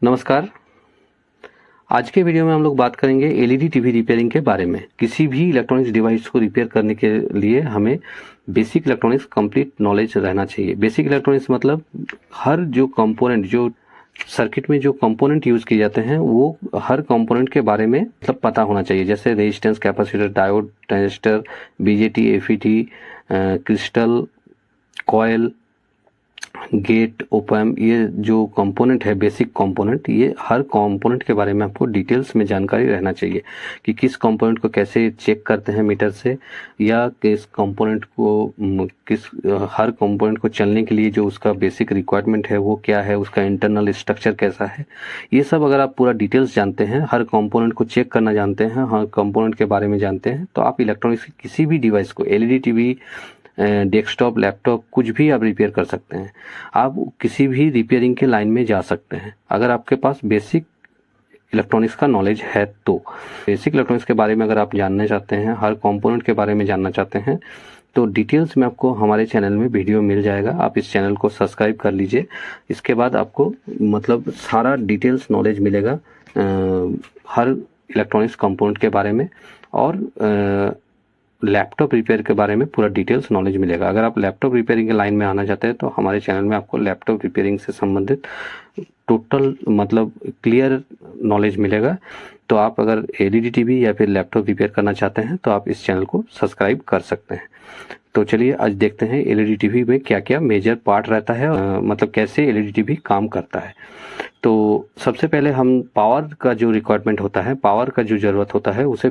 नमस्कार। आज के वीडियो में हम लोग बात करेंगे एलईडी टीवी रिपेयरिंग के बारे में। किसी भी इलेक्ट्रॉनिक्स डिवाइस को रिपेयर करने के लिए हमें बेसिक इलेक्ट्रॉनिक्स कंप्लीट नॉलेज रहना चाहिए। बेसिक इलेक्ट्रॉनिक्स मतलब हर जो कंपोनेंट, जो सर्किट में जो कंपोनेंट यूज किए जाते हैं वो हर कंपोनेंट के बारे में मतलब पता होना चाहिए। जैसे resistance, capacitor, diode, transistor, BJT, FET, crystal, coil, gate, opamp, ये जो कंपोनेंट है, बेसिक कंपोनेंट, ये हर कंपोनेंट के बारे में आपको डिटेल्स में जानकारी रहना चाहिए कि किस कंपोनेंट को कैसे चेक करते हैं मीटर से, या किस कंपोनेंट को हर कंपोनेंट को चलने के लिए जो उसका बेसिक रिक्वायरमेंट है वो क्या है, उसका इंटरनल स्ट्रक्चर कैसा है। ये सब अगर आप पूरा डिटेल्स जानते हैं, हर कंपोनेंट को चेक करना जानते हैं, हर कंपोनेंट के बारे में जानते हैं, तो आप इलेक्ट्रॉनिक्स की किसी भी डिवाइस को, एलईडी टीवी, डेस्कटॉप, लैपटॉप, कुछ भी आप रिपेयर कर सकते हैं। आप किसी भी रिपेयरिंग के लाइन में जा सकते हैं अगर आपके पास बेसिक इलेक्ट्रॉनिक्स का नॉलेज है। तो बेसिक इलेक्ट्रॉनिक्स के बारे में अगर आप जानना चाहते हैं, हर कंपोनेंट के बारे में जानना चाहते हैं, तो डिटेल्स में आपको हमारे चैनल में वीडियो मिल जाएगा। आप इस चैनल को सब्सक्राइब कर लीजिए। इसके बाद आपको मतलब सारा डिटेल्स नॉलेज मिलेगा हर इलेक्ट्रॉनिक्स कंपोनेंट के बारे में, और लैपटॉप रिपेयर के बारे में पूरा डिटेल्स नॉलेज मिलेगा। अगर आप लैपटॉप रिपेयरिंग के लाइन में आना चाहते हैं तो हमारे चैनल में आपको लैपटॉप रिपेयरिंग से संबंधित टोटल मतलब क्लियर नॉलेज मिलेगा। तो आप अगर एलईडी टीवी या फिर लैपटॉप रिपेयर करना चाहते हैं तो आप इस चैनल को सब्सक्राइब कर सकते हैं। तो चलिए आज देखते हैं एलईडी टीवी में क्या क्या मेजर पार्ट रहता है, मतलब कैसे एलईडी टीवी काम करता है। तो सबसे पहले हम पावर का जो रिक्वायरमेंट होता है, पावर का जो ज़रूरत होता है, उसे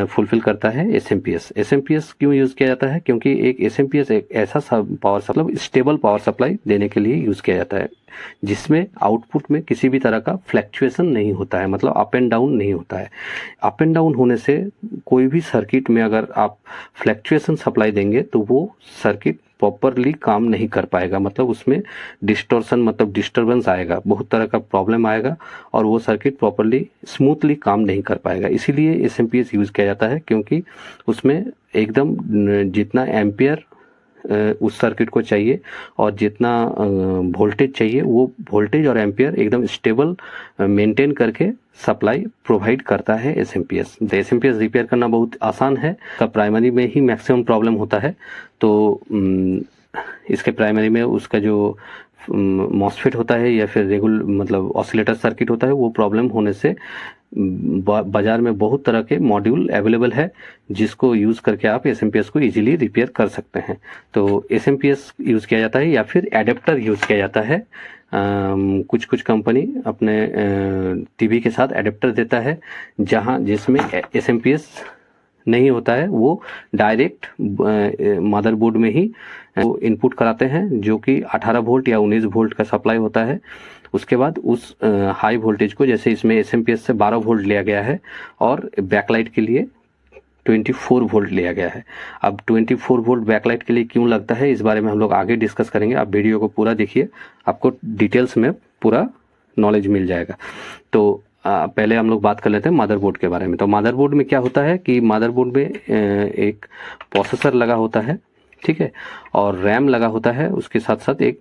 फुलफिल करता है एसएमपीएस। एसएमपीएस क्यों यूज़ किया जाता है? क्योंकि एक एसएमपीएस एक ऐसा पावर मतलब स्टेबल पावर सप्लाई देने के लिए यूज़ किया जाता है जिसमें आउटपुट में किसी भी तरह का फ्लैक्चुएशन नहीं होता है, मतलब अप एंड डाउन नहीं होता है। अप एंड डाउन होने से कोई भी सर्किट में अगर आप फ्लैक्चुएशन सप्लाई देंगे तो वो सर्किट प्रॉपरली काम नहीं कर पाएगा, मतलब उसमें डिस्टॉर्शन मतलब डिस्टरबेंस आएगा, बहुत तरह का प्रॉब्लम आएगा और वो सर्किट प्रॉपरली स्मूथली काम नहीं कर पाएगा। इसीलिए एसएमपीएस यूज़ किया जाता है, क्योंकि उसमें एकदम जितना एम्पियर उस सर्किट को चाहिए और जितना वोल्टेज चाहिए वो वोल्टेज और एम्पियर एकदम स्टेबल मेंटेन करके सप्लाई प्रोवाइड करता है एसएमपीएस। तो एसएमपीएस रिपेयर करना बहुत आसान है। का प्राइमरी में ही मैक्सिमम प्रॉब्लम होता है, तो इसके प्राइमरी में उसका जो मॉसफेट होता है या फिर रेगुलर मतलब ऑसिलेटर सर्किट होता है, वो प्रॉब्लम होने से बाजार में बहुत तरह के मॉड्यूल अवेलेबल है जिसको यूज़ करके आप एसएमपीएस को इजीली रिपेयर कर सकते हैं। तो एसएमपीएस यूज़ किया जाता है या फिर एडेप्टर यूज़ किया जाता है। कुछ कंपनी अपने टीवी के साथ एडेप्टर देता है जिसमें एसएमपीएस नहीं होता है, वो डायरेक्ट मदरबोर्ड में ही वो इनपुट कराते हैं, जो कि 18 वोल्ट या 19 वोल्ट का सप्लाई होता है। उसके बाद उस हाई वोल्टेज को, जैसे इसमें एसएमपीएस से 12 वोल्ट लिया गया है और बैकलाइट के लिए 24 वोल्ट लिया गया है। अब 24 वोल्ट बैकलाइट के लिए क्यों लगता है, इस बारे में हम लोग आगे डिस्कस करेंगे। आप वीडियो को पूरा देखिए, आपको डिटेल्स में पूरा नॉलेज मिल जाएगा। तो पहले हम लोग बात कर लेते हैं मदरबोर्ड के बारे में। तो मदरबोर्ड में क्या होता है कि मदरबोर्ड में एक प्रोसेसर लगा होता है, ठीक है, और रैम लगा होता है। उसके साथ साथ एक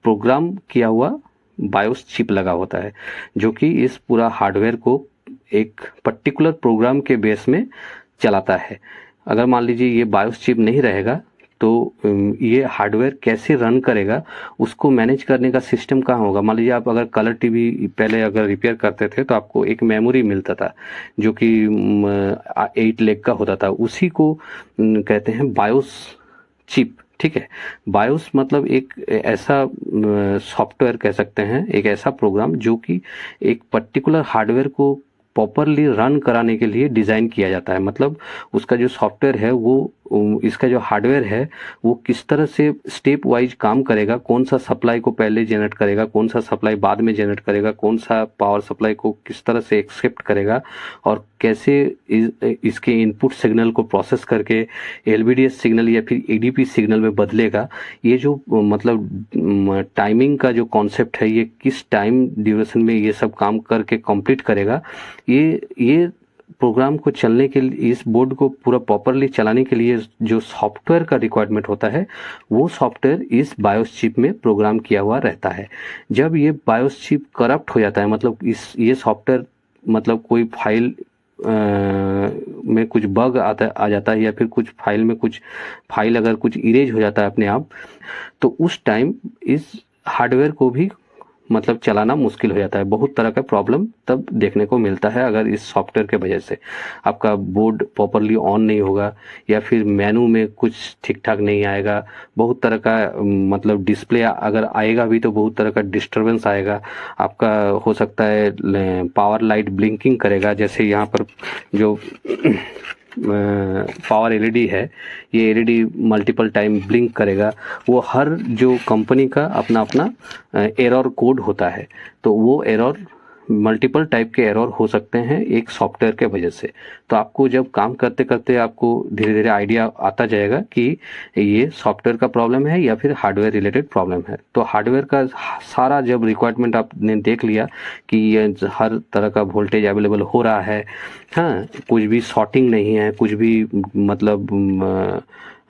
प्रोग्राम किया हुआ बायोस चिप लगा होता है, जो कि इस पूरा हार्डवेयर को एक पर्टिकुलर प्रोग्राम के बेस में चलाता है। अगर मान लीजिए ये बायोस चिप नहीं रहेगा तो ये हार्डवेयर कैसे रन करेगा, उसको मैनेज करने का सिस्टम कहाँ होगा। मान लीजिए आप अगर कलर टीवी पहले अगर रिपेयर करते थे तो आपको एक मेमोरी मिलता था जो कि 8 लेग का होता था, उसी को कहते हैं बायोस चिप, ठीक है। बायोस मतलब एक ऐसा सॉफ्टवेयर कह सकते हैं, एक ऐसा प्रोग्राम जो कि एक पर्टिकुलर हार्डवेयर को प्रॉपरली रन कराने के लिए डिज़ाइन किया जाता है। मतलब उसका जो सॉफ्टवेयर है वो, इसका जो हार्डवेयर है वो किस तरह से स्टेप वाइज काम करेगा, कौन सा सप्लाई को पहले जनरेट करेगा, कौन सा सप्लाई बाद में जनरेट करेगा, कौन सा पावर सप्लाई को किस तरह से एक्सेप्ट करेगा और कैसे इसके इनपुट सिग्नल को प्रोसेस करके एलवीडीएस सिग्नल या फिर एडीपी सिग्नल में बदलेगा। ये जो मतलब टाइमिंग का जो कॉन्सेप्ट है, ये किस टाइम ड्यूरेशन में ये सब काम करके कंप्लीट करेगा, ये प्रोग्राम को चलने के लिए, इस बोर्ड को पूरा प्रॉपरली चलाने के लिए जो सॉफ्टवेयर का रिक्वायरमेंट होता है, वो सॉफ्टवेयर इस बायोस चिप में प्रोग्राम किया हुआ रहता है। जब ये बायोस चिप करप्ट हो जाता है, मतलब ये सॉफ्टवेयर, मतलब कोई फाइल में कुछ बग आ जाता है, या फिर कुछ फाइल में कुछ फाइल अगर कुछ इरेज हो जाता है अपने आप, तो उस टाइम इस हार्डवेयर को भी मतलब चलाना मुश्किल हो जाता है। बहुत तरह का प्रॉब्लम तब देखने को मिलता है अगर इस सॉफ्टवेयर के वजह से आपका बोर्ड प्रॉपरली ऑन नहीं होगा, या फिर मेनू में कुछ ठीक ठाक नहीं आएगा। बहुत तरह का मतलब डिस्प्ले अगर आएगा भी तो बहुत तरह का डिस्टरबेंस आएगा। आपका हो सकता है पावर लाइट ब्लिंकिंग करेगा, जैसे यहाँ पर जो पावर एलईडी है, ये एलईडी मल्टीपल टाइम ब्लिंक करेगा। वो हर जो कंपनी का अपना अपना एरर कोड होता है, तो वो एरर मल्टीपल टाइप के एरर हो सकते हैं एक सॉफ्टवेयर के वजह से। तो आपको जब काम करते करते आपको धीरे धीरे आइडिया आता जाएगा कि ये सॉफ्टवेयर का प्रॉब्लम है या फिर हार्डवेयर रिलेटेड प्रॉब्लम है। तो हार्डवेयर का सारा जब रिक्वायरमेंट आपने देख लिया कि ये हर तरह का वोल्टेज अवेलेबल हो रहा है, हाँ, कुछ भी शॉर्टिंग नहीं है, कुछ भी मतलब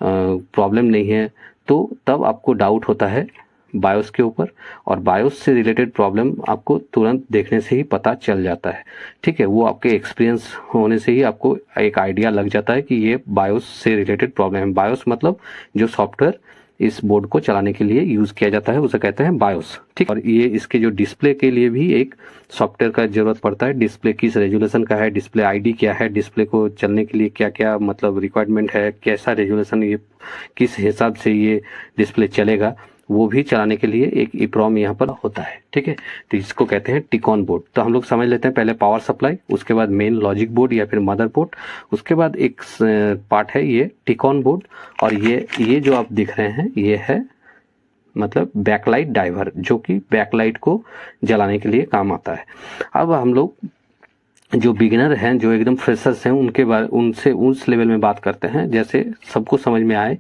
प्रॉब्लम नहीं है, तो तब आपको डाउट होता है बायोस के ऊपर, और बायोस से रिलेटेड प्रॉब्लम आपको तुरंत देखने से ही पता चल जाता है। ठीक है, वो आपके एक्सपीरियंस होने से ही आपको एक आइडिया लग जाता है कि ये बायोस से रिलेटेड प्रॉब्लम है। बायोस मतलब जो सॉफ्टवेयर इस बोर्ड को चलाने के लिए यूज़ किया जाता है उसे कहते हैं बायोस। ठीक, और ये इसके जो डिस्प्ले के लिए भी एक सॉफ्टवेयर का ज़रूरत पड़ता है। डिस्प्ले किस रेजोल्यूशन का है, डिस्प्ले आईडी क्या है, डिस्प्ले को चलने के लिए क्या क्या मतलब रिक्वायरमेंट है, कैसा रेजोल्यूशन, ये किस हिसाब से ये डिस्प्ले चलेगा, वो भी चलाने के लिए एक EEPROM यहाँ पर होता है। ठीक है, तो इसको कहते हैं टिकॉन बोर्ड। तो हम लोग समझ लेते हैं पहले पावर सप्लाई, उसके बाद मेन लॉजिक बोर्ड या फिर मदर बोर्ड, उसके बाद एक पार्ट है ये टिकॉन बोर्ड, और ये जो आप दिख रहे हैं ये है मतलब बैकलाइट डाइवर, जो कि बैकलाइट को जलाने के लिए काम आता है। अब हम लोग जो बिगिनर हैं, जो एकदम फ्रेशर्स हैं, उनसे उस लेवल में बात करते हैं जैसे सबको समझ में आए।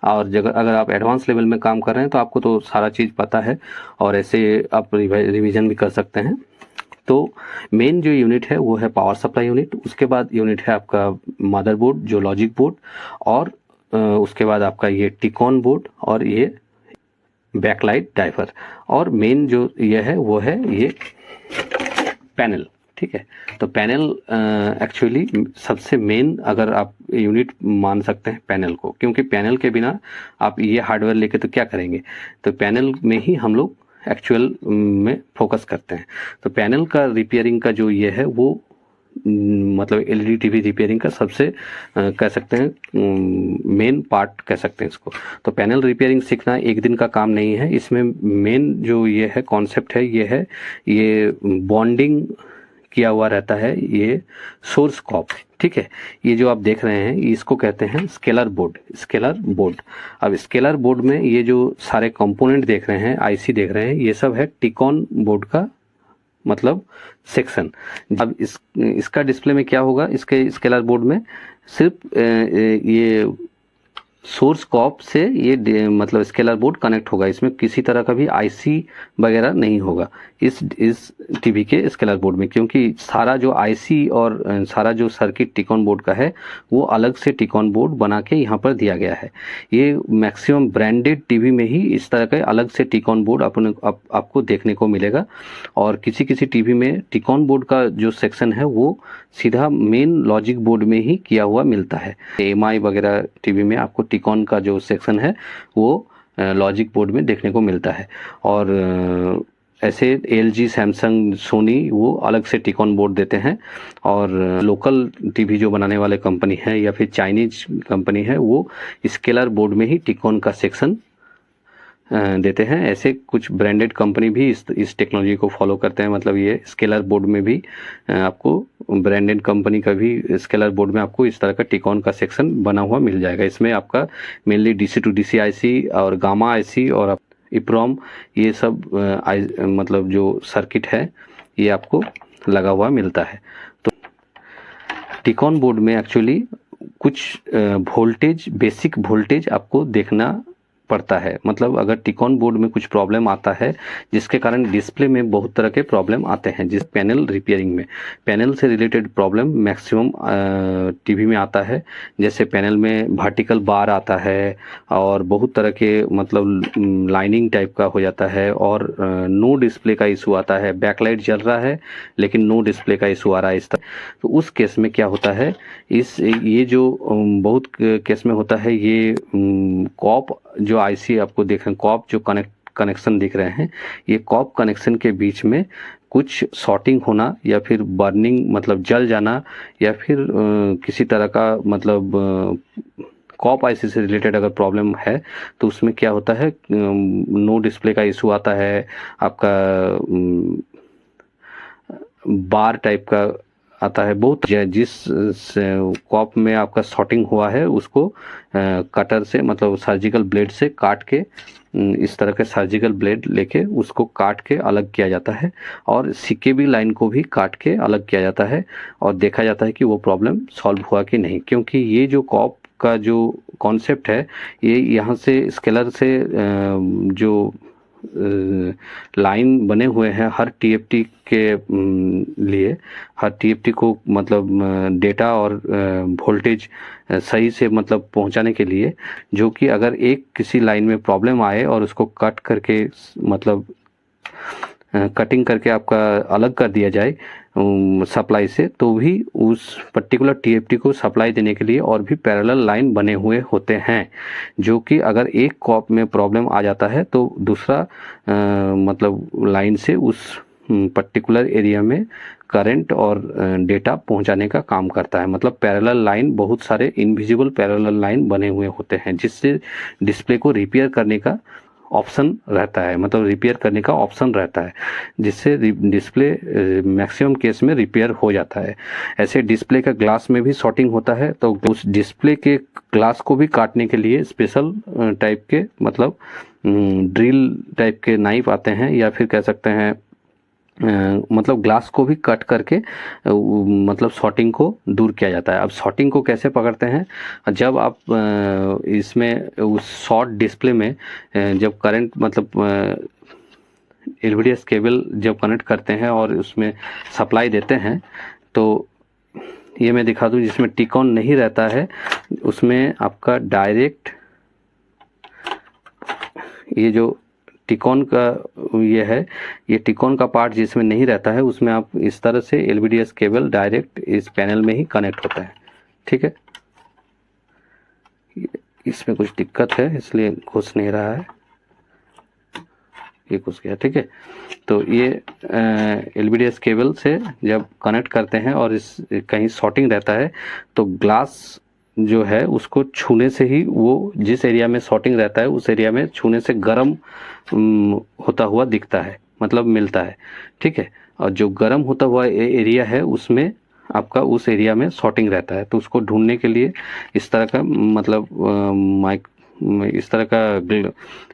और अगर आप एडवांस लेवल में काम कर रहे हैं तो आपको तो सारा चीज़ पता है, और ऐसे आप रिवीजन भी कर सकते हैं। तो मेन जो यूनिट है वो है पावर सप्लाई यूनिट, उसके बाद यूनिट है आपका मदरबोर्ड जो लॉजिक बोर्ड, और उसके बाद आपका ये टिकॉन बोर्ड, और ये बैकलाइट डाइवर, और मेन जो ये है वो है ये पैनल। ठीक है, तो पैनल एक्चुअली सबसे मेन अगर आप यूनिट मान सकते हैं पैनल को, क्योंकि पैनल के बिना आप ये हार्डवेयर लेके तो क्या करेंगे। तो पैनल में ही हम लोग एक्चुअल में फोकस करते हैं। तो पैनल का रिपेयरिंग का जो ये है वो मतलब एलईडी टीवी रिपेयरिंग का सबसे कह सकते हैं मेन पार्ट कह सकते हैं इसको। तो पैनल रिपेयरिंग सीखना एक दिन का काम नहीं है। इसमें मेन जो ये है कॉन्सेप्ट है ये बॉन्डिंग किया हुआ रहता है, ये सोर्स कॉप। ठीक है, ये जो आप देख रहे हैं इसको कहते हैं स्केलर बोर्ड। अब स्केलर बोर्ड में ये जो सारे कंपोनेंट देख रहे हैं, आईसी देख रहे हैं, ये सब है टिकॉन बोर्ड का मतलब सेक्शन। अब इसका डिस्प्ले में क्या होगा, इसके स्केलर बोर्ड में सिर्फ ये सोर्स कॉप से ये मतलब स्केलर बोर्ड कनेक्ट होगा। इसमें किसी तरह का भी आईसी वगैरह नहीं होगा इस टीवी के स्केलर बोर्ड में, क्योंकि सारा जो आईसी और सारा जो सर्किट टिकॉन बोर्ड का है वो अलग से टिकॉन बोर्ड बना के यहाँ पर दिया गया है। ये मैक्सिमम ब्रांडेड टीवी में ही इस तरह का अलग से टिकॉन बोर्ड आपको देखने को मिलेगा, और किसी किसी टीवी में टिकॉन बोर्ड का जो सेक्शन है वो सीधा मेन लॉजिक बोर्ड में ही किया हुआ मिलता है। एमआई वगैरह टीवी में आपको टिकॉन का जो सेक्शन है वो लॉजिक बोर्ड में देखने को मिलता है, और ऐसे एलजी, सैमसंग, सोनी वो अलग से टिकॉन बोर्ड देते हैं, और लोकल टीवी जो बनाने वाले कंपनी है या फिर चाइनीज कंपनी है वो स्केलर बोर्ड में ही टिकॉन का सेक्शन देते हैं। ऐसे कुछ ब्रांडेड कंपनी भी इस टेक्नोलॉजी को फॉलो करते हैं। मतलब ये स्केलर बोर्ड में भी आपको ब्रांडेड कंपनी का भी स्केलर बोर्ड में आपको इस तरह का टिकॉन का सेक्शन बना हुआ मिल जाएगा। इसमें आपका mainly DC to DC IC और गामा आईसी और EEPROM ये सब मतलब जो सर्किट है ये आपको लगा हुआ मिलता है। तो टिकॉन बोर्ड में एक्चुअली कुछ वोल्टेज, बेसिक वोल्टेज आपको देखना पड़ता है। मतलब अगर टिकॉन बोर्ड में कुछ प्रॉब्लम आता है जिसके कारण डिस्प्ले में बहुत तरह के प्रॉब्लम आते हैं, जिस पैनल रिपेयरिंग में पैनल से रिलेटेड प्रॉब्लम मैक्सिमम टीवी में आता है। जैसे पैनल में वर्टिकल बार आता है और बहुत तरह के मतलब लाइनिंग टाइप का हो जाता है और नो डिस्प्ले का इशू आता है। बैकलाइट जल रहा है लेकिन नो डिस्प्ले का इशू आ रहा है इस तरह। तो उस केस में क्या होता है, ये जो बहुत केस में होता है, ये कॉप जो आईसी आपको देख रहे हैं, कॉप जो कनेक्शन दिख रहे हैं, ये कॉप कनेक्शन के बीच में कुछ शॉर्टिंग होना या फिर बर्निंग मतलब जल जाना या फिर किसी तरह का मतलब कॉप आईसी से रिलेटेड अगर प्रॉब्लम है तो उसमें क्या होता है, नो डिस्प्ले का इशू आता है, आपका बार टाइप का आता है। बहुत जिस कॉप में आपका शॉर्टिंग हुआ है उसको कटर से मतलब सर्जिकल ब्लेड से काट के, इस तरह के सर्जिकल ब्लेड लेके उसको काट के अलग किया जाता है और सीकेबी लाइन को भी काट के अलग किया जाता है और देखा जाता है कि वो प्रॉब्लम सॉल्व हुआ कि नहीं। क्योंकि ये जो कॉप का जो कॉन्सेप्ट है, ये यहाँ से स्केलर से जो लाइन बने हुए हैं हर टीएफटी के लिए, हर टीएफटी को मतलब डेटा और वोल्टेज सही से मतलब पहुंचाने के लिए, जो कि अगर एक किसी लाइन में प्रॉब्लम आए और उसको कट करके मतलब कटिंग करके आपका अलग कर दिया जाए सप्लाई से, तो भी उस पर्टिकुलर टीएफटी को सप्लाई देने के लिए और भी पैरेलल लाइन बने हुए होते हैं, जो कि अगर एक कॉप में प्रॉब्लम आ जाता है तो दूसरा मतलब लाइन से उस पर्टिकुलर एरिया में करंट और डेटा पहुंचाने का काम करता है। मतलब पैरेलल लाइन, बहुत सारे इनविजिबल पैरेलल लाइन बने हुए होते हैं जिससे डिस्प्ले को रिपेयर करने का ऑप्शन रहता है, मतलब रिपेयर करने का ऑप्शन रहता है, जिससे डिस्प्ले मैक्सिमम केस में रिपेयर हो जाता है। ऐसे डिस्प्ले का ग्लास में भी शॉर्टिंग होता है, तो उस डिस्प्ले के ग्लास को भी काटने के लिए स्पेशल टाइप के मतलब ड्रिल टाइप के नाइफ आते हैं, या फिर कह सकते हैं मतलब ग्लास को भी कट करके मतलब शॉर्टिंग को दूर किया जाता है। अब शॉर्टिंग को कैसे पकड़ते हैं, जब आप इसमें उस शॉर्ट डिस्प्ले में जब करंट मतलब एलवीडीएस केबल जब कनेक्ट करते हैं और उसमें सप्लाई देते हैं, तो ये मैं दिखा दूं, जिसमें टिकॉन नहीं रहता है उसमें आपका डायरेक्ट ये जो टिकॉन का ये है, ये टिकॉन का पार्ट जिसमें नहीं रहता है उसमें आप इस तरह से एलवीडीएस केबल डायरेक्ट इस पैनल में ही कनेक्ट होता है। ठीक है, इसमें कुछ दिक्कत है इसलिए घुस नहीं रहा है, ये घुस गया। ठीक है, तो ये एलवीडीएस केबल से जब कनेक्ट करते हैं और इस कहीं शॉर्टिंग रहता है तो ग्लास जो है उसको छूने से ही वो जिस एरिया में शॉर्टिंग रहता है उस एरिया में छूने से गर्म होता हुआ दिखता है, मतलब मिलता है। ठीक है, और जो गर्म होता हुआ एरिया है उसमें आपका उस एरिया में शॉर्टिंग रहता है, तो उसको ढूंढने के लिए इस तरह का मतलब इस तरह का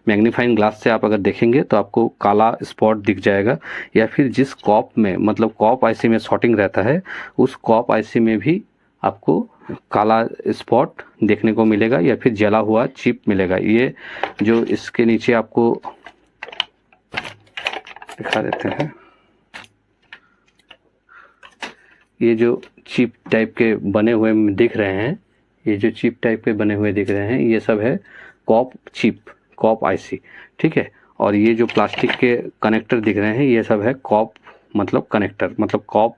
मैग्नीफाइंग ग्लास से आप अगर देखेंगे तो आपको काला स्पॉट दिख जाएगा, या फिर जिस कॉप में मतलब कॉप आईसी में शॉर्टिंग रहता है उस कॉप आईसी में भी आपको काला स्पॉट देखने को मिलेगा या फिर जला हुआ चिप मिलेगा। ये जो इसके नीचे आपको दिखा देते हैं, ये जो चिप टाइप के बने हुए दिख रहे हैं, ये जो चिप टाइप के बने हुए दिख रहे हैं ये सब है कॉप चिप, कॉप आईसी। ठीक है, और ये जो प्लास्टिक के कनेक्टर दिख रहे हैं ये सब है कॉप मतलब कनेक्टर, मतलब कॉप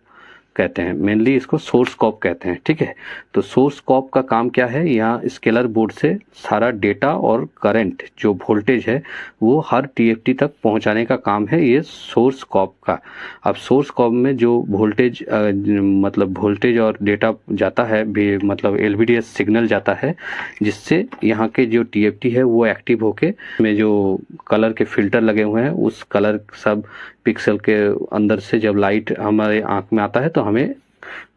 कहते हैं, मेनली इसको सोर्स कॉप कहते हैं। ठीक है, तो सोर्स कॉप का काम क्या है, यहाँ स्केलर बोर्ड से सारा डेटा और करंट जो वोल्टेज है वो हर टीएफटी तक पहुंचाने का काम है ये सोर्स कॉप का। अब सोर्स कॉप में जो वोल्टेज मतलब वोल्टेज और डेटा जाता है भी, मतलब एलवीडीएस सिग्नल जाता है, जिससे यहाँ के जो टीएफटी है वो एक्टिव होके में जो कलर के फिल्टर लगे हुए हैं उस कलर सब पिक्सल के अंदर से जब लाइट हमारे आंख में आता है तो हमें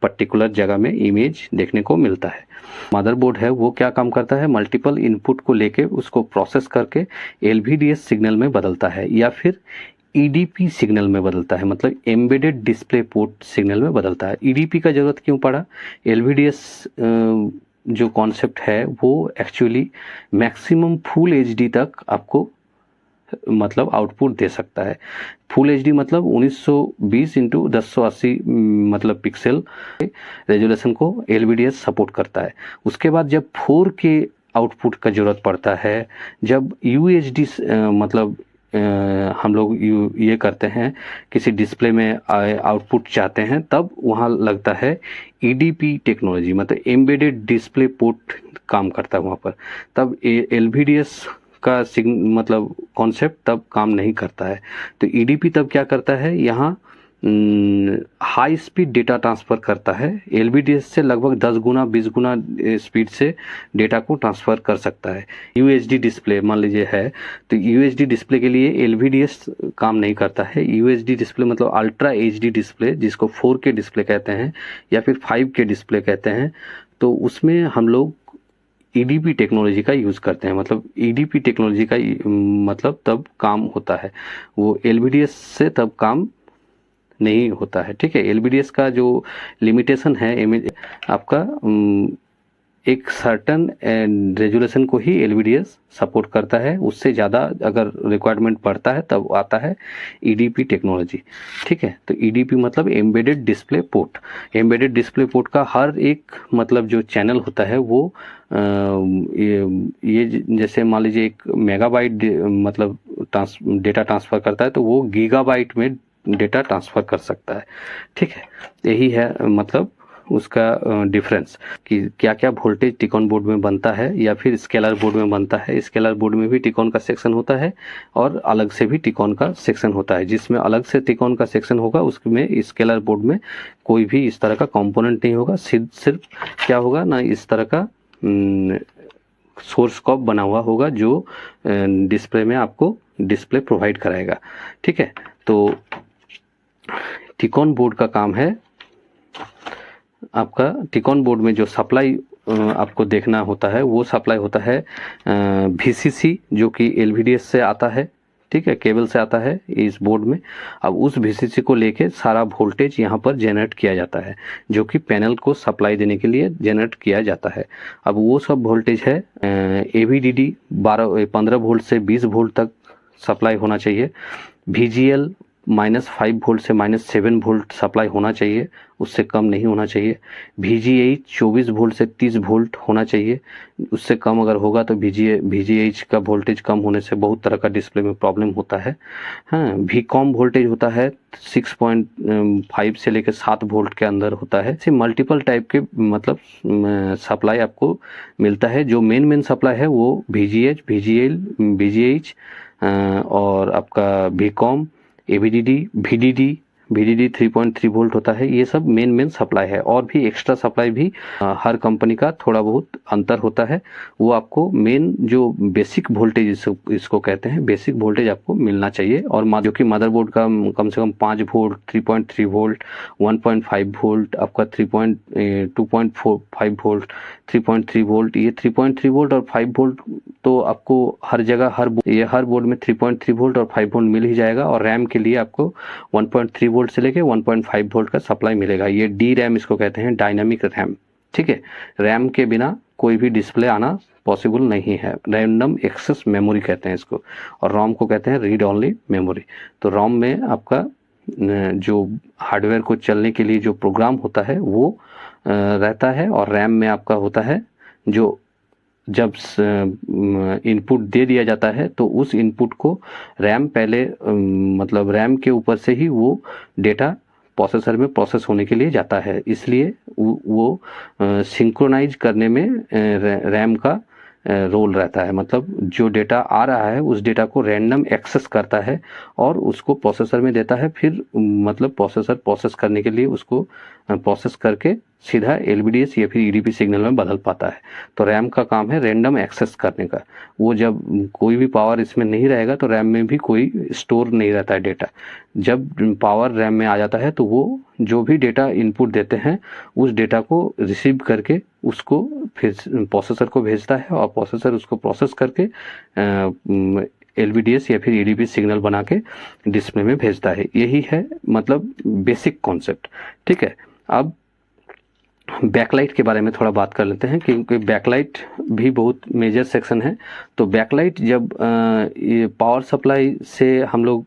पर्टिकुलर जगह में इमेज देखने को मिलता है। मदरबोर्ड है वो क्या काम करता है, मल्टीपल इनपुट को लेके उसको प्रोसेस करके एलवीडीएस सिग्नल में बदलता है या फिर ईडीपी सिग्नल में बदलता है, मतलब एम्बेडेड डिस्प्ले पोर्ट सिग्नल में बदलता है। ईडीपी का जरूरत क्यों पड़ा, एलवीडीएस जो कॉन्सेप्ट है वो एक्चुअली मैक्सिमम फुल एचडी तक आपको मतलब आउटपुट दे सकता है। फुल एचडी मतलब 1920 इंटू 1080 मतलब पिक्सल रेजोल्यूशन को एलवीडीएस सपोर्ट करता है। उसके बाद जब 4K आउटपुट का ज़रूरत पड़ता है, जब यूएचडी मतलब हम लोग ये करते हैं किसी डिस्प्ले में आउटपुट चाहते हैं, तब वहाँ लगता है ईडीपी टेक्नोलॉजी, मतलब एम्बेडेड डिस्प्ले पोर्ट काम करता है वहाँ पर। तब एलवीडीएस का मतलब कॉन्सेप्ट तब काम नहीं करता है। तो ईडीपी तब क्या करता है, यहाँ हाई स्पीड डेटा ट्रांसफ़र करता है। एलवीडीएस से लगभग 10 गुना 20 गुना स्पीड से डेटा को ट्रांसफ़र कर सकता है। यूएचडी डिस्प्ले मान लीजिए है, तो यूएचडी डिस्प्ले के लिए एलवीडीएस काम नहीं करता है। यूएचडी डिस्प्ले मतलब अल्ट्रा एचडी डिस्प्ले, जिसको 4K डिस्प्ले कहते हैं या फिर 5K डिस्प्ले कहते हैं, तो उसमें हम लोग ईडीपी टेक्नोलॉजी का यूज़ करते हैं। मतलब ईडीपी टेक्नोलॉजी का मतलब तब काम होता है, वो एलवीडीएस से तब काम नहीं होता है। ठीक है, एलवीडीएस का जो लिमिटेशन है इमेज आपका एक सर्टन रेजोल्यूशन को ही एलवीडीएस सपोर्ट करता है, उससे ज़्यादा अगर रिक्वायरमेंट पड़ता है तब आता है ईडीपी टेक्नोलॉजी। ठीक है, तो ईडीपी मतलब embedded display port. Embedded display port का हर एक मतलब जो चैनल होता है वो ये जैसे मान लीजिए 1 मेगाबाइट मतलब डेटा ट्रांसफ़र करता है, तो वो गीगाबाइट में डेटा ट्रांसफ़र कर सकता है। ठीक है, यही है मतलब उसका डिफरेंस कि क्या क्या वोल्टेज टिकॉन बोर्ड में बनता है या फिर स्केलर बोर्ड में बनता है। स्केलर बोर्ड में भी टिकॉन का सेक्शन होता है और अलग से भी टिकॉन का सेक्शन होता है। जिसमें अलग से टिकॉन का सेक्शन होगा उसमें स्केलर बोर्ड में कोई भी इस तरह का कंपोनेंट नहीं होगा, सिर्फ क्या होगा ना, इस तरह का सोर्स कॉप बना हुआ होगा जो डिस्प्ले में आपको डिस्प्ले प्रोवाइड कराएगा। ठीक है, तो टिकॉन बोर्ड का काम है, आपका टिकॉन बोर्ड में जो सप्लाई आपको देखना होता है वो सप्लाई होता है वीसीसी, जो कि एलवीडीएस से आता है। ठीक है, केबल से आता है इस बोर्ड में। अब उस वीसीसी को लेके सारा वोल्टेज यहाँ पर जनरेट किया जाता है, जो कि पैनल को सप्लाई देने के लिए जनरेट किया जाता है। अब वो सब वोल्टेज है एवीडीडी 15 वोल्ट से 20 वोल्ट तक सप्लाई होना चाहिए। VGL -5 वोल्ट से -7 वोल्ट सप्लाई होना चाहिए, उससे कम नहीं होना चाहिए। VGH 24 वोल्ट से 30 वोल्ट होना चाहिए, उससे कम अगर होगा तो VGH का वोल्टेज कम होने से बहुत तरह का डिस्प्ले में प्रॉब्लम होता है। हाँ, VCOM वोल्टेज होता है 6.5 से लेकर 7 वोल्ट के अंदर होता है। ऐसे मल्टीपल टाइप के मतलब सप्लाई आपको मिलता है। जो मेन सप्लाई है वो VGH, VGL, VGH और आपका VCOM, AVDD, VDD 3.3 वोल्ट होता है। ये सब मेन सप्लाई है। और भी एक्स्ट्रा सप्लाई भी हर कंपनी का थोड़ा बहुत अंतर होता है। वो आपको मेन जो बेसिक वोल्टेज इसको कहते हैं, बेसिक वोल्टेज आपको मिलना चाहिए। और जो कि मदरबोर्ड का कम से कम 5 वोल्ट, 3.3 वोल्ट, 1.5 वोल्ट, आपका 2.5 वोल्ट, 3.3 वोल्ट, ये 3.3 वोल्ट और 5 वोल्ट तो आपको हर जगह हर बोर्ड में 3.3 वोल्ट और 5 वोल्ट मिल ही जाएगा। और रैम के लिए आपको 1.3 वोल्ट से लेके 1.5 वोल्ट का सप्लाई मिलेगा। ये डी रैम इसको कहते हैं, डायनामिक रैम। ठीक है, रैम के बिना कोई भी डिस्प्ले आना पॉसिबल नहीं है। रैंडम एक्सेस मेमोरी कहते हैं इसको, और रोम को कहते हैं रीड ओनली मेमोरी। तो रोम में आपका जो हार्डवेयर को चलने के लिए जो प्रोग्राम होता है वो रहता है, और रैम में आपका होता है जो जब इनपुट दे दिया जाता है तो उस इनपुट को रैम पहले मतलब रैम के ऊपर से ही वो डेटा प्रोसेसर में प्रोसेस होने के लिए जाता है। इसलिए वो सिंक्रोनाइज करने में रैम का रोल रहता है। मतलब जो डेटा आ रहा है उस डेटा को रैंडम एक्सेस करता है और उसको प्रोसेसर में देता है। फिर मतलब प्रोसेसर प्रोसेस करने के लिए उसको प्रोसेस करके सीधा एलवीडीएस या फिर ईडीपी सिग्नल में बदल पाता है। तो रैम का काम है रैंडम एक्सेस करने का। वो जब कोई भी पावर इसमें नहीं रहेगा तो रैम में भी कोई स्टोर नहीं रहता है डेटा। जब पावर रैम में आ जाता है तो वो जो भी डेटा इनपुट देते हैं उस डेटा को रिसीव करके उसको फिर प्रोसेसर को भेजता है, और प्रोसेसर उसको प्रोसेस करके एलवीडीएस या फिर ईडीपी सिग्नल बना के डिस्प्ले में भेजता है। यही है मतलब बेसिक कॉन्सेप्ट। ठीक है, अब बैकलाइट के बारे में थोड़ा बात कर लेते हैं, क्योंकि बैकलाइट भी बहुत मेजर सेक्शन है। तो बैकलाइट जब ये पावर सप्लाई से हम लोग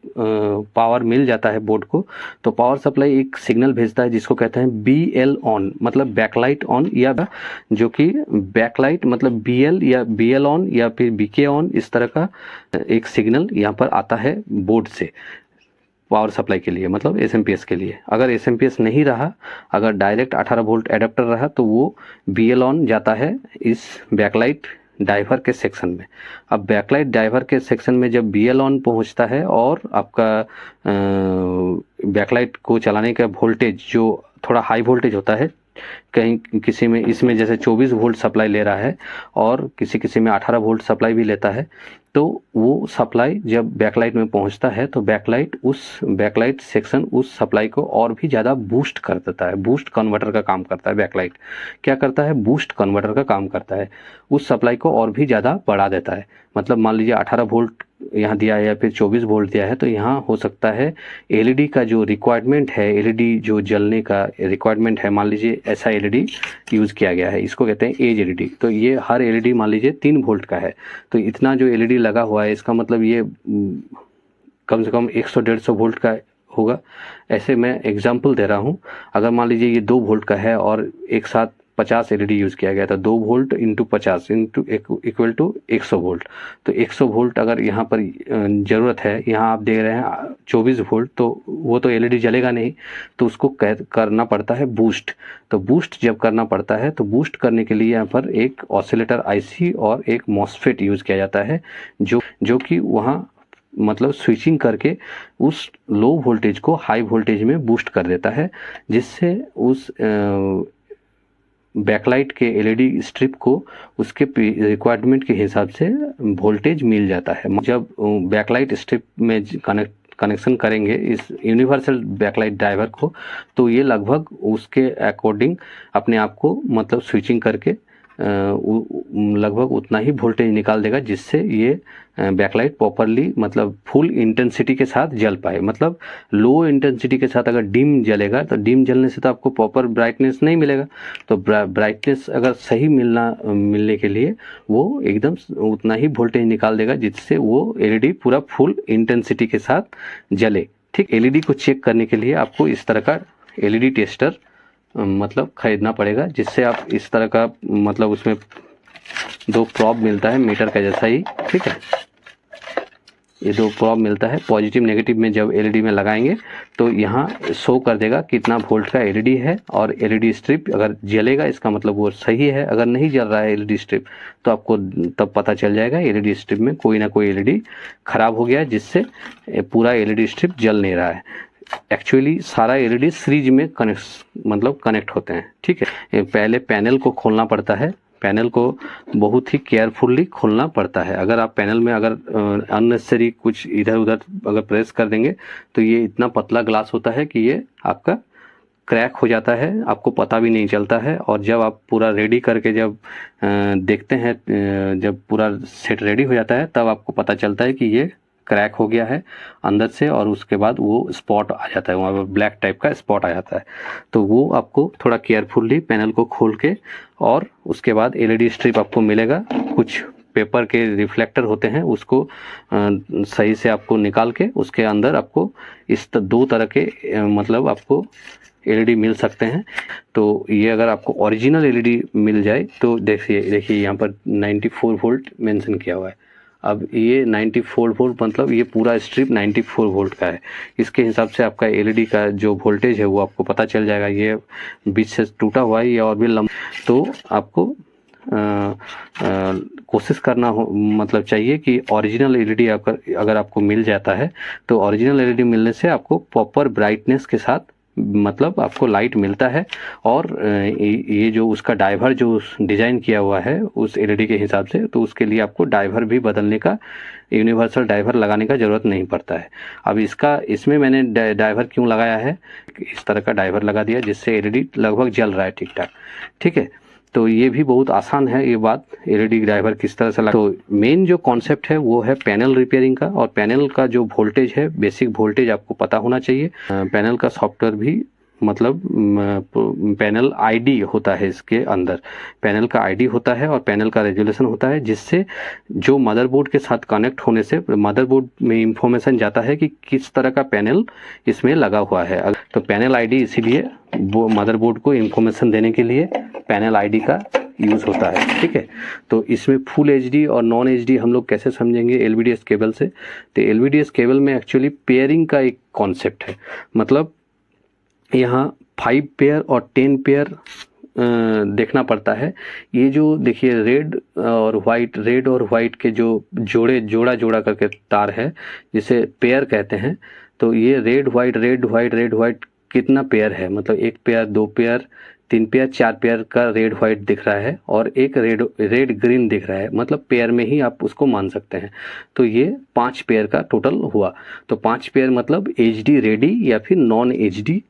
पावर मिल जाता है बोर्ड को, तो पावर सप्लाई एक सिग्नल भेजता है जिसको कहते हैं BL ऑन, मतलब बैकलाइट ऑन, या जो कि बैकलाइट मतलब BL या BL ऑन या फिर BK ऑन, इस तरह का एक सिग्नल यहाँ पर आता है बोर्ड से पावर सप्लाई के लिए, मतलब एसएमपीएस के लिए। अगर एसएमपीएस नहीं रहा, अगर डायरेक्ट 18 वोल्ट एडाप्टर रहा, तो वो BL ऑन जाता है इस बैकलाइट डाइवर के सेक्शन में। अब बैकलाइट डाइवर के सेक्शन में जब BL ऑन पहुंचता है और आपका बैकलाइट को चलाने का वोल्टेज जो थोड़ा हाई वोल्टेज होता है, कहीं किसी में इसमें जैसे 24 वोल्ट सप्लाई ले रहा है और किसी में 18 वोल्ट सप्लाई भी लेता है, तो वो सप्लाई जब बैकलाइट में पहुंचता है तो बैकलाइट सेक्शन उस सप्लाई को और भी ज़्यादा बूस्ट कर देता है। बूस्ट कन्वर्टर का काम करता है बैकलाइट। क्या करता है? बूस्ट कन्वर्टर का काम करता है, उस सप्लाई को और भी ज़्यादा बढ़ा देता है। मतलब मान लीजिए 18 वोल्ट यहाँ दिया है या फिर 24 वोल्ट दिया है, तो यहाँ हो सकता है एलईडी का जो रिक्वायरमेंट है, एलईडी जो जलने का रिक्वायरमेंट है, मान लीजिए ऐसा एलईडी यूज़ किया गया है, इसको कहते हैं एज एलईडी। तो ये हर एलईडी मान लीजिए 3 वोल्ट का है, तो इतना जो एलईडी लगा हुआ है, इसका मतलब ये कम से कम 100-150 वोल्ट का होगा। ऐसे मैं एग्जांपल दे रहा हूँ। अगर मान लीजिए ये 2 वोल्ट का है और एक साथ 50 एलईडी यूज़ किया गया था, 2 volt into 50 into equal to 100 volt. तो 100 वोल्ट अगर यहाँ पर ज़रूरत है, यहाँ आप देख रहे हैं 24 वोल्ट, तो वो तो एलईडी जलेगा नहीं, तो उसको करना पड़ता है बूस्ट। तो बूस्ट जब करना पड़ता है, तो बूस्ट करने के लिए यहाँ पर एक ऑसिलेटर आईसी और एक मॉसफेट यूज़ किया जाता है, जो कि वहाँ मतलब स्विचिंग करके उस लो वोल्टेज को हाई वोल्टेज में बूस्ट कर देता है, जिससे उस बैकलाइट के एलईडी स्ट्रिप को उसके रिक्वायरमेंट के हिसाब से वोल्टेज मिल जाता है। जब बैकलाइट स्ट्रिप में कनेक्शन करेंगे इस यूनिवर्सल बैकलाइट ड्राइवर को, तो ये लगभग उसके अकॉर्डिंग अपने आप को मतलब स्विचिंग करके लगभग उतना ही वोल्टेज निकाल देगा, जिससे ये बैकलाइट प्रॉपरली मतलब फुल इंटेंसिटी के साथ जल पाए। मतलब लो इंटेंसिटी के साथ अगर डिम जलेगा, तो डिम जलने से तो आपको प्रॉपर ब्राइटनेस नहीं मिलेगा। तो ब्राइटनेस अगर सही मिलने के लिए वो एकदम उतना ही वोल्टेज निकाल देगा, जिससे वो एलईडी पूरा फुल इंटेंसिटी के साथ जले। ठीक, एलईडी को चेक करने के लिए आपको इस तरह का एलईडी टेस्टर मतलब खरीदना पड़ेगा, जिससे आप इस तरह का मतलब उसमें 2 प्रॉब मिलता है मीटर का जैसा ही। ठीक है, ये 2 प्रॉब मिलता है। पॉजिटिव नेगेटिव में जब एलईडी में लगाएंगे तो यहाँ शो कर देगा कितना वोल्ट का एलईडी है, और एलईडी स्ट्रिप अगर जलेगा इसका मतलब वो सही है। अगर नहीं जल रहा है एलईडी स्ट्रिप, तो आपको तब पता चल जाएगा एलईडी स्ट्रिप में कोई ना कोई एलईडी खराब हो गया है, जिससे पूरा एलईडी स्ट्रिप जल नहीं रहा है। एक्चुअली सारा एलईडी सीरीज में कनेक्ट होते हैं। ठीक है, पहले पैनल को खोलना पड़ता है, पैनल को बहुत ही केयरफुली खोलना पड़ता है। अगर आप पैनल में अगर अननेसेसरी कुछ इधर उधर अगर प्रेस कर देंगे, तो ये इतना पतला ग्लास होता है कि ये आपका क्रैक हो जाता है, आपको पता भी नहीं चलता है। और जब आप पूरा रेडी करके जब देखते हैं, जब पूरा सेट रेडी हो जाता है, तब आपको पता चलता है कि ये क्रैक हो गया है अंदर से, और उसके बाद वो स्पॉट आ जाता है, वहाँ पर ब्लैक टाइप का स्पॉट आ जाता है। तो वो आपको थोड़ा केयरफुली पैनल को खोल के, और उसके बाद एलईडी स्ट्रिप आपको मिलेगा, कुछ पेपर के रिफ्लेक्टर होते हैं, उसको सही से आपको निकाल के उसके अंदर आपको इस 2 तरह के मतलब आपको एलईडी मिल सकते हैं। तो ये अगर आपको ओरिजिनल एलईडी मिल जाए, तो देखिए यहाँ पर 94 वोल्ट मेंशन किया हुआ है। अब ये 94 वोल्ट मतलब ये पूरा स्ट्रिप 94 वोल्ट का है। इसके हिसाब से आपका एलईडी का जो वोल्टेज है वो आपको पता चल जाएगा। ये बीच से टूटा हुआ है या और भी लंबा, तो आपको कोशिश करना हो मतलब चाहिए कि ओरिजिनल एलईडी अगर आपको मिल जाता है, तो ओरिजिनल एलईडी मिलने से आपको प्रॉपर ब्राइटनेस के साथ मतलब आपको लाइट मिलता है। और ये जो उसका डाइवर जो डिज़ाइन किया हुआ है उस एलईडी के हिसाब से, तो उसके लिए आपको डाइवर भी बदलने का, यूनिवर्सल डाइवर लगाने का ज़रूरत नहीं पड़ता है। अब इसमें मैंने डाइवर क्यों लगाया है, इस तरह का डाइवर लगा दिया जिससे एलईडी लगभग जल रहा है ठीक ठाक। ठीक है, तो ये भी बहुत आसान है ये बात, एलईडी ड्राइवर किस तरह से तो मेन जो कॉन्सेप्ट है वो है पैनल रिपेयरिंग का। और पैनल का जो वोल्टेज है, बेसिक वोल्टेज आपको पता होना चाहिए। पैनल का सॉफ्टवेयर भी मतलब पैनल आईडी होता है, इसके अंदर पैनल का आईडी होता है और पैनल का रेजोल्यूशन होता है, जिससे जो मदरबोर्ड के साथ कनेक्ट होने से मदरबोर्ड में इंफॉर्मेशन जाता है कि किस तरह का पैनल इसमें लगा हुआ है। तो पैनल आईडी इसीलिए वो मदरबोर्ड को इंफॉर्मेशन देने के लिए पैनल आईडी का यूज़ होता है, ठीक है। तो इसमें फुल एचडी और नॉन एचडी हम लोग कैसे समझेंगे एलवीडीएस केबल से। तो एलवीडीएस केबल में एक्चुअली पेयरिंग का एक कॉन्सेप्ट है, मतलब यहाँ 5 पेयर और 10 पेयर देखना पड़ता है। ये जो देखिए रेड और वाइट के जो जोड़ा करके तार है, जिसे पेयर कहते हैं। तो ये रेड वाइट कितना पेयर है, मतलब 1 पेयर, 2 पेयर, 3 पेयर, 4 पेयर का रेड वाइट दिख रहा है और एक रेड ग्रीन दिख रहा है, मतलब पेयर में ही आप उसको मान सकते हैं। तो ये 5 पेयर का टोटल हुआ। तो 5 पेयर मतलब एचडी रेडी या फिर नॉन एचडी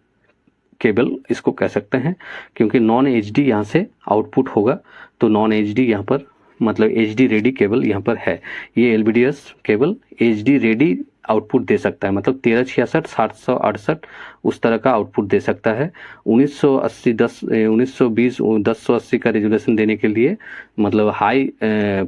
केबल इसको कह सकते हैं, क्योंकि नॉन एचडी यहाँ से आउटपुट होगा। तो नॉन एचडी यहाँ पर मतलब एचडी रेडी केबल यहाँ पर है। ये LVDS cable HD ready output दे सकता है, मतलब 1366, 768 उस तरह का आउटपुट दे सकता है। 1920 1080 का रेजोल्यूशन देने के लिए, मतलब हाई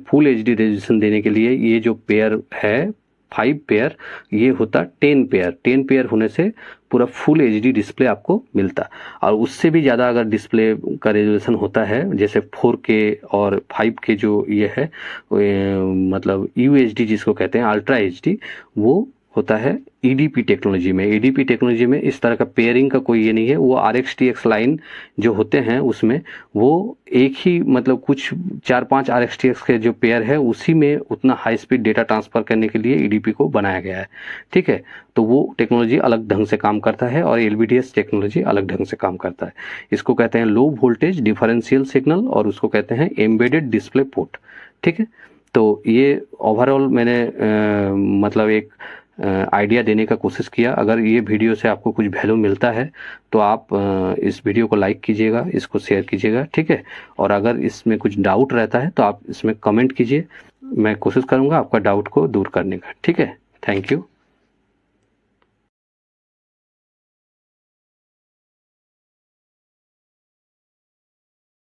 फुल एचडी रेजोल्यूशन देने के लिए ये जो पेयर है 5 पेयर, ये होता 10 पेयर। 10 पेयर होने से पूरा फुल एचडी डिस्प्ले आपको मिलता। और उससे भी ज़्यादा अगर डिस्प्ले का रेजोल्यूशन होता है, जैसे 4K और 5K जो ये है, मतलब UHD जिसको कहते हैं अल्ट्रा एचडी, वो होता है EDP टेक्नोलॉजी में। EDP टेक्नोलॉजी में इस तरह का पेयरिंग का कोई ये नहीं है। वो RxTx लाइन जो होते हैं उसमें वो एक ही, मतलब कुछ 4-5 RxTx के जो पेयर है उसी में उतना हाई स्पीड डेटा ट्रांसफ़र करने के लिए EDP को बनाया गया है, ठीक है। तो वो टेक्नोलॉजी अलग ढंग से काम करता है और LVDS टेक्नोलॉजी अलग ढंग से काम करता है। इसको कहते हैं लो वोल्टेज डिफरेंशियल सिग्नल और उसको कहते हैं एम्बेडेड डिस्प्ले पोर्ट, ठीक है। तो ये ओवरऑल मैंने मतलब एक आइडिया देने का कोशिश किया। अगर ये वीडियो से आपको कुछ वैल्यू मिलता है तो आप इस वीडियो को लाइक कीजिएगा, इसको शेयर कीजिएगा, ठीक है। और अगर इसमें कुछ डाउट रहता है तो आप इसमें कमेंट कीजिए, मैं कोशिश करूँगा आपका डाउट को दूर करने का, ठीक है। Thank you.